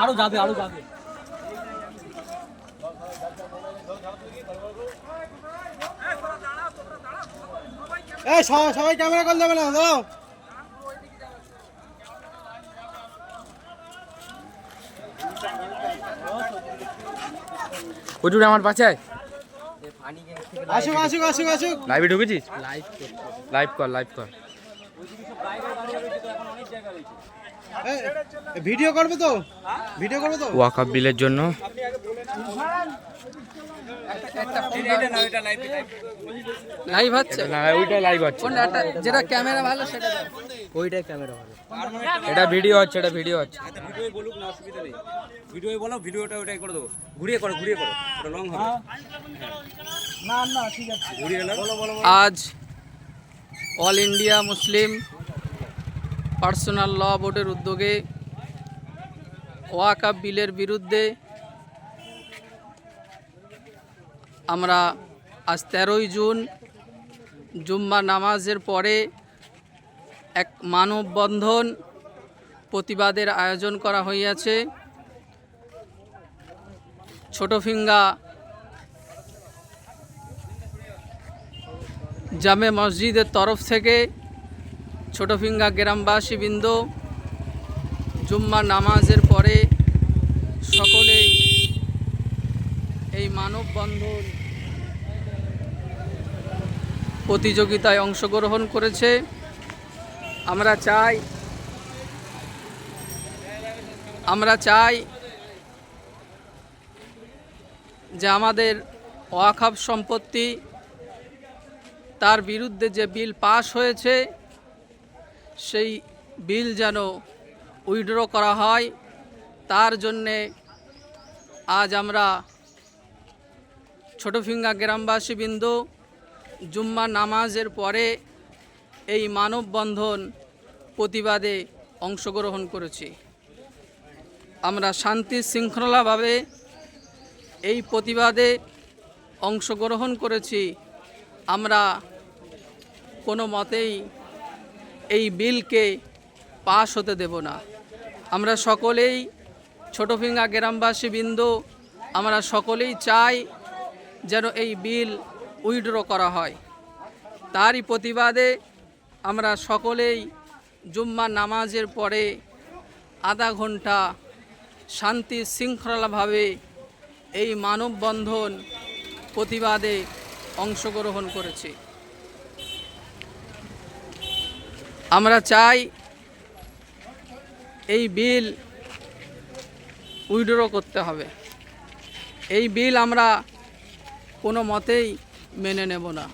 আরো যাবে আরো যাবে। সবাই ক্যামেরা কল দেবে না, দাও। ওটুর আমার বাঁচায়। আসুক আসুক আসুক আসুক। লাইভে ঢুকেছিস? লাইভ কর। ভিডিও করবে তো? ভিডিও করবে তো? ওয়াকআপ বিলের জন্য লাইভ হচ্ছে না, ওইটা লাইভ হচ্ছে। যেটা ক্যামেরা ভালো সেটা ওইটাই ক্যামেরা ভালো। এটা ভিডিও হচ্ছে, এটা ভিডিও হচ্ছে। ভিডিও বলুক না, অসুবিধা নেই। ভিডিও বলো, ভিডিওটা ওটাই করে দেবো। ঘুরিয়ে করো, ওটা লং হবে। না ঠিক আছে। ঘুরিয়ে নাও। আজ অল ইন্ডিয়া মুসলিম পার্সোনাল ল বোর্ডের উদ্যোগে ওয়াকআপ বিলের বিরুদ্ধে আমরা আজ 13ই জুন জুম্মা নামাজের পরে এক মানববন্ধন প্রতিবাদের আয়োজন করা হইয়াছে। ছোটফিঙ্গা জামে মসজিদের তরফ থেকে ছোটফিঙ্গা গ্রামবাসীবৃন্দ জুম্মা নামাজের পরে সকলেই এই মানববন্ধন প্রতিযোগিতায় অংশগ্রহণ করেছে। আমরা চাই যে আমাদের ওয়াকফ সম্পত্তি তার বিরুদ্ধে যে বিল পাস হয়েছে সেই বিল যেন উইথড্র করা হয়। তার জন্যে আজ আমরা ছোটফিঙ্গা গ্রামবাসীবৃন্দ জুম্মা নামাজের পরে এই মানববন্ধন প্রতিবাদে অংশগ্রহণ করেছি। আমরা শান্তি শৃঙ্খলাভাবে এই প্রতিবাদে অংশগ্রহণ করেছি। আমরা কোনো মতেই এই বিলকে পাস হতে দেব না। আমরা সকলেই ছোটফিঙ্গা গ্রামবাসীবৃন্দ আমরা সকলেই চাই যেন এই বিল উইথড্র করা হয়। তারই প্রতিবাদে আমরা সকলেই জুম্মা নামাজের পরে আধা ঘন্টা শান্তি শৃঙ্খলাভাবে এই মানববন্ধন প্রতিবাদে অংশগ্রহণ করেছি। আমরা চাই এই বিল উইথড্র করতে হবে। এই বিল আমরা কোনো মতেই মেনে নেব না।